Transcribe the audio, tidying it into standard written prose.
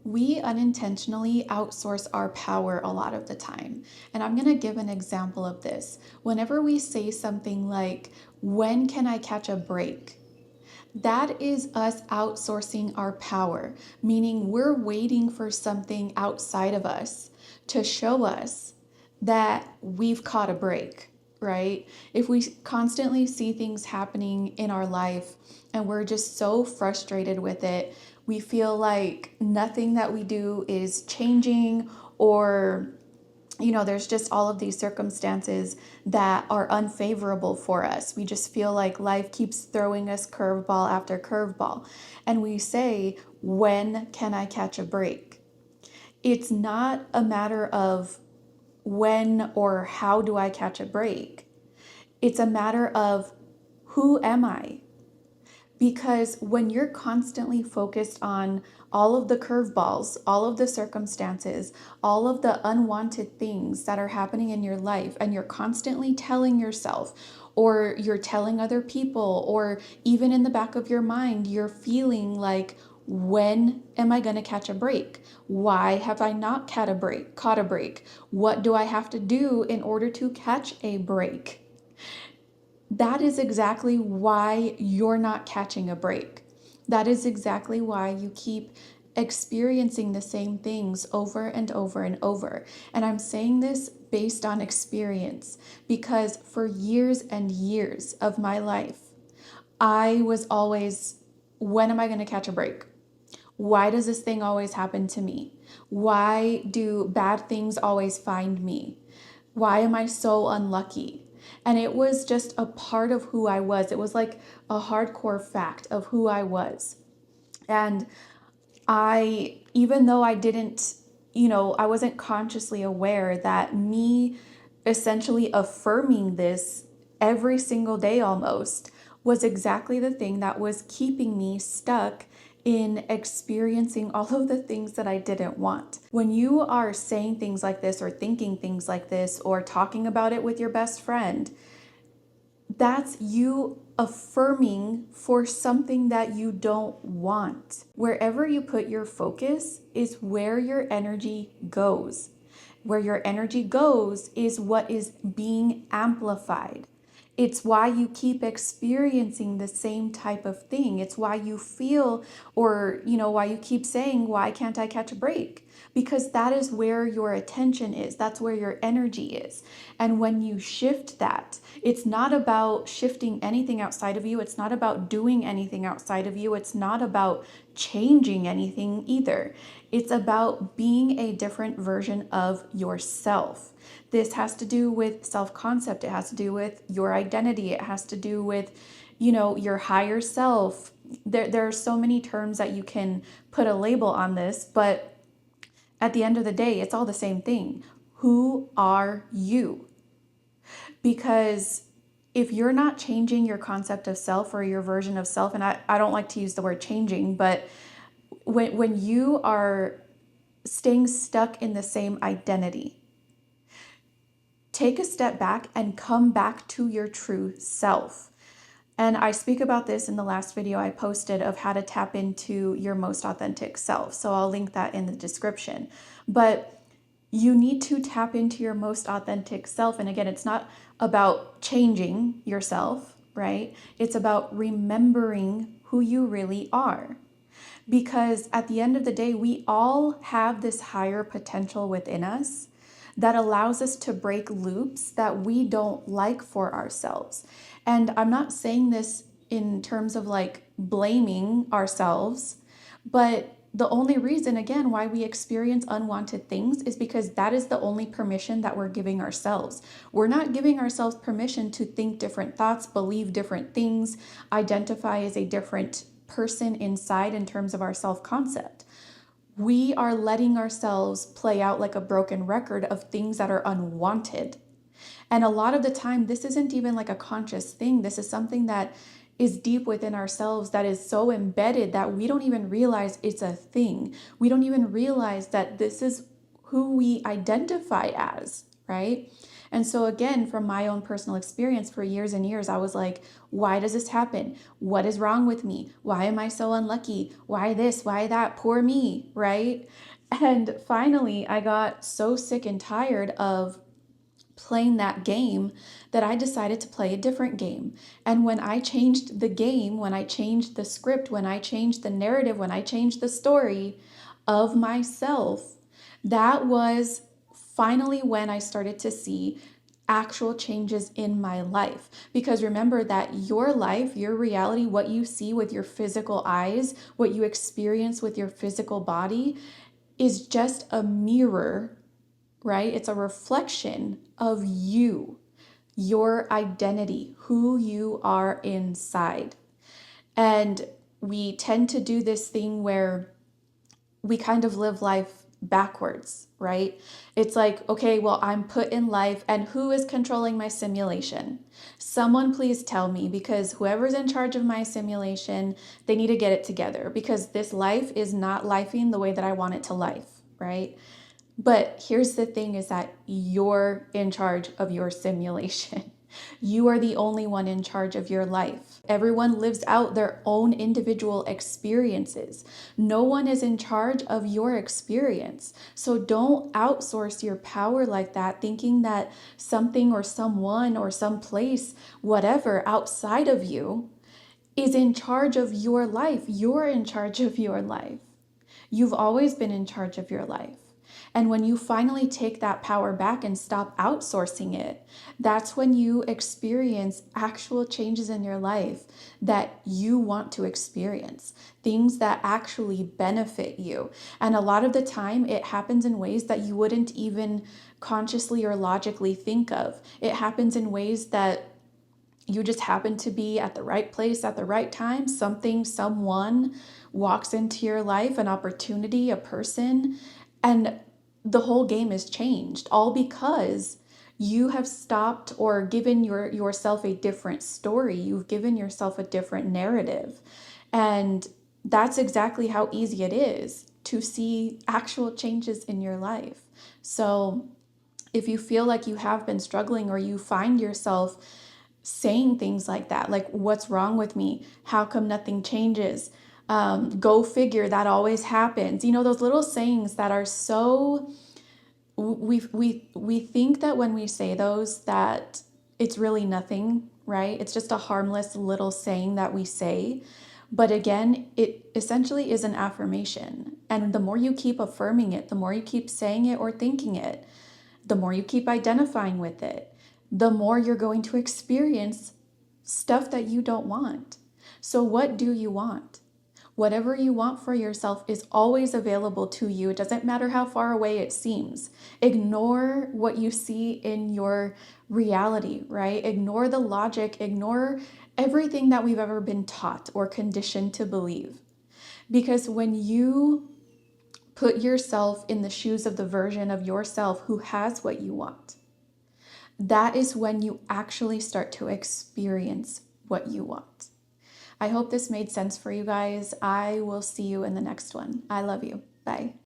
We unintentionally outsource our power a lot of the time. And I'm going to give an example of this. Whenever we say something like, when can I catch a break? That is us outsourcing our power, meaning we're waiting for something outside of us to show us that we've caught a break, right? If we constantly see things happening in our life and we're just so frustrated with it, we feel like nothing that we do is changing, or there's just all of these circumstances that are unfavorable for us. We just feel like life keeps throwing us curveball after curveball. And we say, when can I catch a break? It's not a matter of when or how do I catch a break. It's a matter of who am I? Because when you're constantly focused on all of the curveballs, all of the circumstances, all of the unwanted things that are happening in your life, and you're constantly telling yourself, or you're telling other people, or even in the back of your mind, you're feeling like, when am I going to catch a break? Why have I not caught a break? What do I have to do in order to catch a break? That is exactly why you're not catching a break. That is exactly why you keep experiencing the same things over and over and over. And I'm saying this based on experience because for years and years of my life, I was always, when am I going to catch a break? Why does this thing always happen to me? Why do bad things always find me? Why am I so unlucky? And it was just a part of who I was. It was like a hardcore fact of who I was. And even though I didn't, I wasn't consciously aware that me essentially affirming this every single day almost was exactly the thing that was keeping me stuck in experiencing all of the things that I didn't want. When you are saying things like this or thinking things like this or talking about it with your best friend, that's you affirming for something that you don't want. Wherever you put your focus is where your energy goes. Where your energy goes is what is being amplified. It's why you keep experiencing the same type of thing. It's why you feel, or, why you keep saying, why can't I catch a break? Because that is where your attention is. That's where your energy is. And when you shift that, it's not about shifting anything outside of you. It's not about doing anything outside of you. It's not about changing anything either. It's about being a different version of yourself. This has to do with self-concept. It has to do with your identity. It has to do with, your higher self. There are so many terms that you can put a label on this, but at the end of the day, it's all the same thing. Who are you? Because if you're not changing your concept of self or your version of self, and I don't like to use the word changing, but when you are staying stuck in the same identity, take a step back and come back to your true self. And I speak about this in the last video I posted of how to tap into your most authentic self. So I'll link that in the description. But you need to tap into your most authentic self. And again, it's not about changing yourself, right? It's about remembering who you really are. Because at the end of the day, we all have this higher potential within us that allows us to break loops that we don't like for ourselves. And I'm not saying this in terms of like blaming ourselves, but the only reason, again, why we experience unwanted things is because that is the only permission that we're giving ourselves. We're not giving ourselves permission to think different thoughts, believe different things, identify as a different person inside in terms of our self-concept. We are letting ourselves play out like a broken record of things that are unwanted. And a lot of the time, this isn't even like a conscious thing. This is something that is deep within ourselves that is so embedded that we don't even realize it's a thing. We don't even realize that this is who we identify as, right? And so, again, from my own personal experience for years and years, I was like, why does this happen? What is wrong with me? Why am I so unlucky? Why this? Why that? Poor me, right? And finally, I got so sick and tired of playing that game that I decided to play a different game. And when I changed the game, when I changed the script, when I changed the narrative, when I changed the story of myself, that was finally when I started to see actual changes in my life. Because remember that your life, your reality, what you see with your physical eyes, what you experience with your physical body, is just a mirror, right? It's a reflection of you, your identity, who you are inside. And we tend to do this thing where we kind of live life backwards, right? It's like, okay, well, I'm put in life, and who is controlling my simulation? Someone please tell me, because whoever's in charge of my simulation, they need to get it together, because this life is not lifing the way that I want it to life, right? But here's the thing is that you're in charge of your simulation. You are the only one in charge of your life. Everyone lives out their own individual experiences. No one is in charge of your experience. So don't outsource your power like that, thinking that something or someone or some place, whatever, outside of you is in charge of your life. You're in charge of your life. You've always been in charge of your life. And when you finally take that power back and stop outsourcing it, that's when you experience actual changes in your life that you want to experience, things that actually benefit you. And a lot of the time, it happens in ways that you wouldn't even consciously or logically think of. It happens in ways that you just happen to be at the right place at the right time. Something, someone walks into your life, an opportunity, a person, and the whole game is changed, all because you have stopped or given yourself a different story. You've given yourself a different narrative. And that's exactly how easy it is to see actual changes in your life. So if you feel like you have been struggling, or you find yourself saying things like that, like, what's wrong with me? How come nothing changes? Go figure, that always happens. Those little sayings that are so, we think that when we say those, that it's really nothing, right? It's just a harmless little saying that we say. But again, it essentially is an affirmation. And the more you keep affirming it, the more you keep saying it or thinking it, the more you keep identifying with it, the more you're going to experience stuff that you don't want. So, what do you want? Whatever you want for yourself is always available to you. It doesn't matter how far away it seems. Ignore what you see in your reality, right? Ignore the logic, ignore everything that we've ever been taught or conditioned to believe. Because when you put yourself in the shoes of the version of yourself who has what you want, that is when you actually start to experience what you want. I hope this made sense for you guys. I will see you in the next one. I love you. Bye.